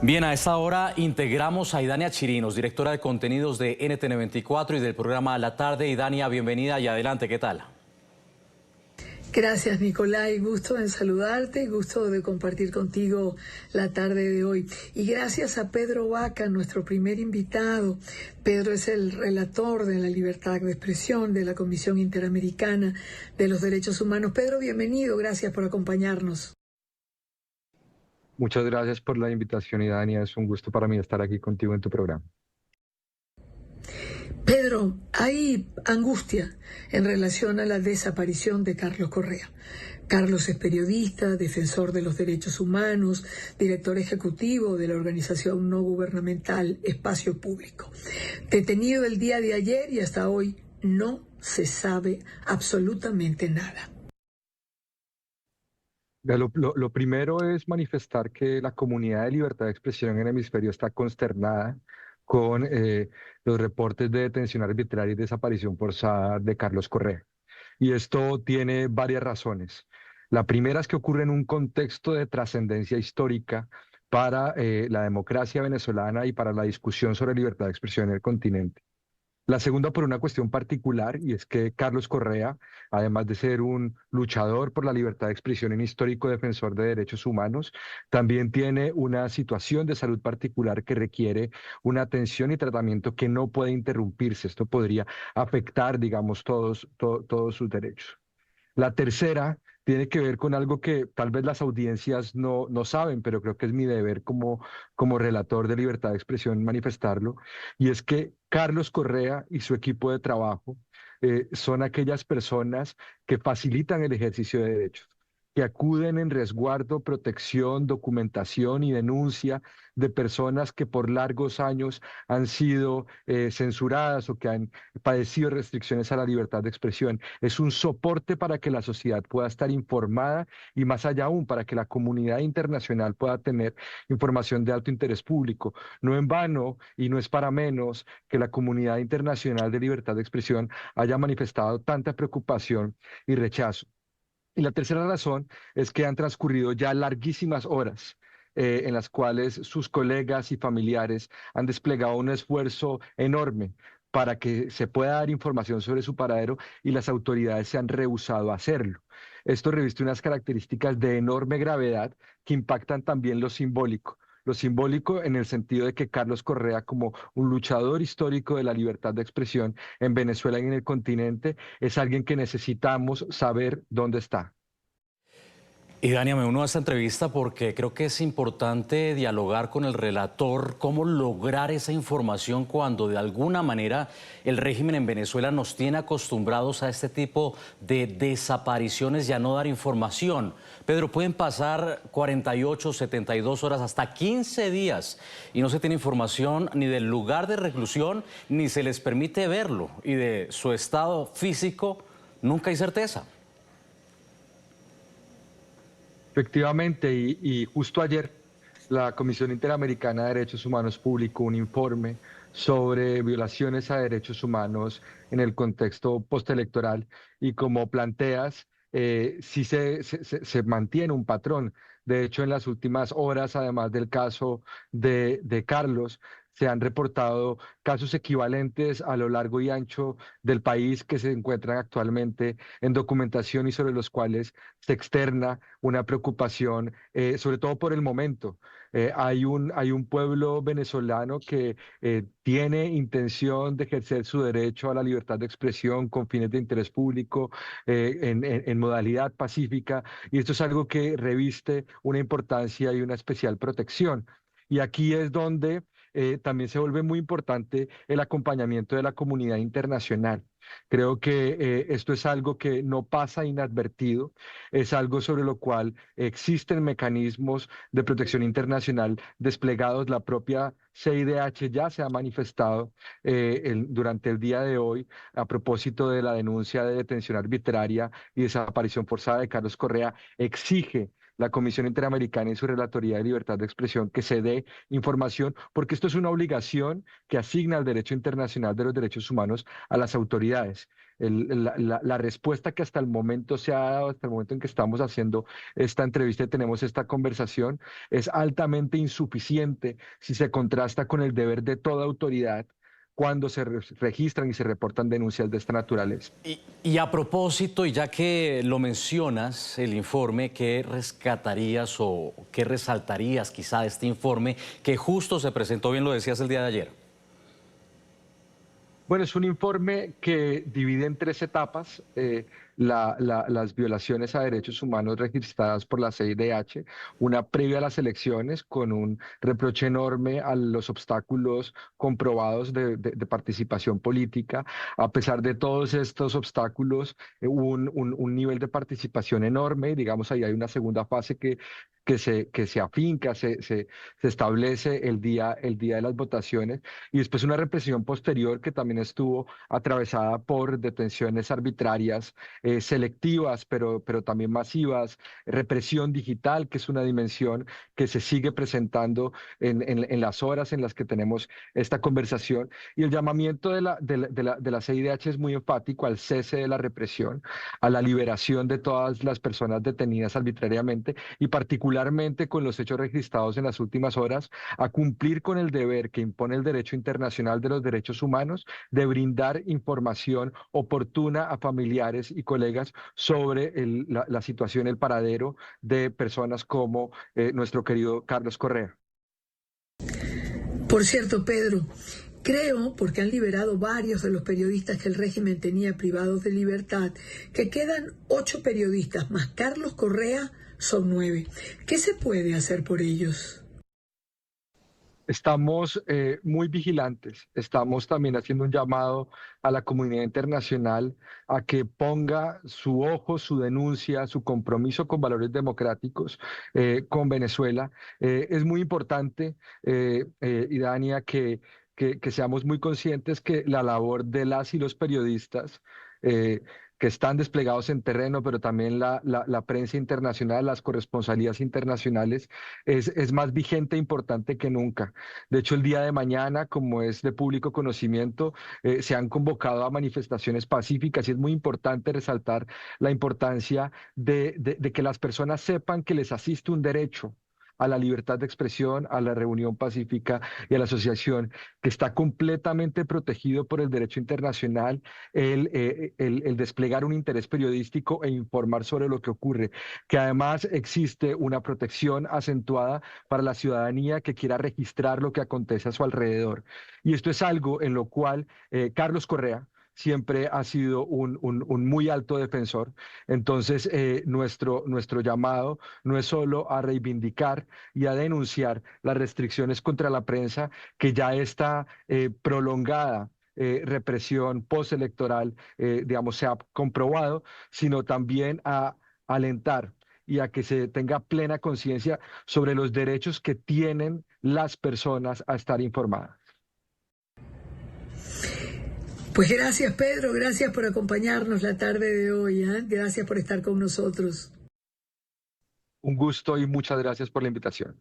Bien, a esta hora integramos a Idania Chirinos, directora de contenidos de NTN24 y del programa A la Tarde. Idania, bienvenida y adelante, ¿qué tal? Gracias, Nicolai. Gusto en saludarte, gusto de compartir contigo la tarde de hoy. Y gracias a Pedro Vaca, nuestro primer invitado. Pedro es el relator de la libertad de expresión de la Comisión Interamericana de los Derechos Humanos. Pedro, bienvenido. Gracias por acompañarnos. Muchas gracias por la invitación, Idania. Es un gusto para mí estar aquí contigo en tu programa. Pedro, hay angustia en relación a la desaparición de Carlos Correa. Carlos es periodista, defensor de los derechos humanos, director ejecutivo de la organización no gubernamental Espacio Público. Detenido el día de ayer y hasta hoy no se sabe absolutamente nada. Lo primero es manifestar que la comunidad de libertad de expresión en el hemisferio está consternada con los reportes de detención arbitraria y desaparición forzada de Carlos Correa. Y esto tiene varias razones. La primera es que ocurre en un contexto de trascendencia histórica para la democracia venezolana y para la discusión sobre libertad de expresión en el continente. La segunda por una cuestión particular, y es que Carlos Correa, además de ser un luchador por la libertad de expresión y un histórico defensor de derechos humanos, también tiene una situación de salud particular que requiere una atención y tratamiento que no puede interrumpirse. Esto podría afectar, digamos, todos sus derechos. La tercera tiene que ver con algo que tal vez las audiencias no saben, pero creo que es mi deber como relator de libertad de expresión manifestarlo, y es que Carlos Correa y su equipo de trabajo son aquellas personas que facilitan el ejercicio de derechos, que acuden en resguardo, protección, documentación y denuncia de personas que por largos años han sido censuradas o que han padecido restricciones a la libertad de expresión. Es un soporte para que la sociedad pueda estar informada y más allá aún para que la comunidad internacional pueda tener información de alto interés público. No en vano y no es para menos que la comunidad internacional de libertad de expresión haya manifestado tanta preocupación y rechazo. Y la tercera razón es que han transcurrido ya larguísimas horas en las cuales sus colegas y familiares han desplegado un esfuerzo enorme para que se pueda dar información sobre su paradero y las autoridades se han rehusado a hacerlo. Esto reviste unas características de enorme gravedad que impactan también lo simbólico en el sentido de que Carlos Correa, como un luchador histórico de la libertad de expresión en Venezuela y en el continente, es alguien que necesitamos saber dónde está. Y Dania, me uno a esta entrevista porque creo que es importante dialogar con el relator, cómo lograr esa información cuando de alguna manera el régimen en Venezuela nos tiene acostumbrados a este tipo de desapariciones y a no dar información. Pedro, pueden pasar 48, 72 horas, hasta 15 días y no se tiene información ni del lugar de reclusión, ni se les permite verlo, y de su estado físico nunca hay certeza. Efectivamente, y justo ayer la Comisión Interamericana de Derechos Humanos publicó un informe sobre violaciones a derechos humanos en el contexto postelectoral y como planteas, sí se mantiene un patrón. De hecho, en las últimas horas, además del caso de Carlos, se han reportado casos equivalentes a lo largo y ancho del país que se encuentran actualmente en documentación y sobre los cuales se externa una preocupación, sobre todo por el momento. Hay un pueblo venezolano que tiene intención de ejercer su derecho a la libertad de expresión con fines de interés público en modalidad pacífica, y esto es algo que reviste una importancia y una especial protección. Y aquí es donde también se vuelve muy importante el acompañamiento de la comunidad internacional. Creo que esto es algo que no pasa inadvertido, es algo sobre lo cual existen mecanismos de protección internacional desplegados. La propia CIDH ya se ha manifestado durante el día de hoy a propósito de la denuncia de detención arbitraria y desaparición forzada de Carlos Correa, exige la Comisión Interamericana y su Relatoría de Libertad de Expresión, que se dé información, porque esto es una obligación que asigna el derecho internacional de los derechos humanos a las autoridades. La respuesta que hasta el momento se ha dado, hasta el momento en que estamos haciendo esta entrevista y tenemos esta conversación, es altamente insuficiente si se contrasta con el deber de toda autoridad cuando se registran y se reportan denuncias de esta naturaleza. Y a propósito, y ya que lo mencionas, el informe, ¿qué rescatarías o qué resaltarías quizá de este informe que justo se presentó, bien lo decías, el día de ayer? Bueno, es un informe que divide en tres etapas las violaciones a derechos humanos registradas por la CIDH, una previa a las elecciones con un reproche enorme a los obstáculos comprobados de participación política. A pesar de todos estos obstáculos, hubo un nivel de participación enorme. Digamos, ahí hay una segunda fase que se afinca, se establece el día de las votaciones, y después una represión posterior que también estuvo atravesada por detenciones arbitrarias, selectivas, pero también masivas, represión digital, que es una dimensión que se sigue presentando en las horas en las que tenemos esta conversación. Y el llamamiento de la CIDH es muy enfático al cese de la represión, a la liberación de todas las personas detenidas arbitrariamente y particularmente con los hechos registrados en las últimas horas, a cumplir con el deber que impone el derecho internacional de los derechos humanos de brindar información oportuna a familiares y colegas sobre la situación, el paradero de personas como nuestro querido Carlos Correa. Por cierto, Pedro, creo, porque han liberado varios de los periodistas que el régimen tenía privados de libertad, que quedan 8 periodistas más Carlos Correa, son 9. ¿Qué se puede hacer por ellos? Estamos muy vigilantes, estamos también haciendo un llamado a la comunidad internacional a que ponga su ojo, su denuncia, su compromiso con valores democráticos con Venezuela. Es muy importante, Idania, que seamos muy conscientes que la labor de las y los periodistas eh, que están desplegados en terreno, pero también la prensa internacional, las corresponsalías internacionales, es más vigente e importante que nunca. De hecho, el día de mañana, como es de público conocimiento, se han convocado a manifestaciones pacíficas y es muy importante resaltar la importancia de que las personas sepan que les asiste un derecho a la libertad de expresión, a la reunión pacífica y a la asociación, que está completamente protegido por el derecho internacional, el desplegar un interés periodístico e informar sobre lo que ocurre, que además existe una protección acentuada para la ciudadanía que quiera registrar lo que acontece a su alrededor. Y esto es algo en lo cual Carlos Correa siempre ha sido un muy alto defensor. Entonces, nuestro llamado no es solo a reivindicar y a denunciar las restricciones contra la prensa, que ya esta prolongada represión postelectoral, digamos, se ha comprobado, sino también a alentar y a que se tenga plena conciencia sobre los derechos que tienen las personas a estar informadas. Pues gracias, Pedro, gracias por acompañarnos la tarde de hoy, ¿eh? Gracias por estar con nosotros. Un gusto y muchas gracias por la invitación.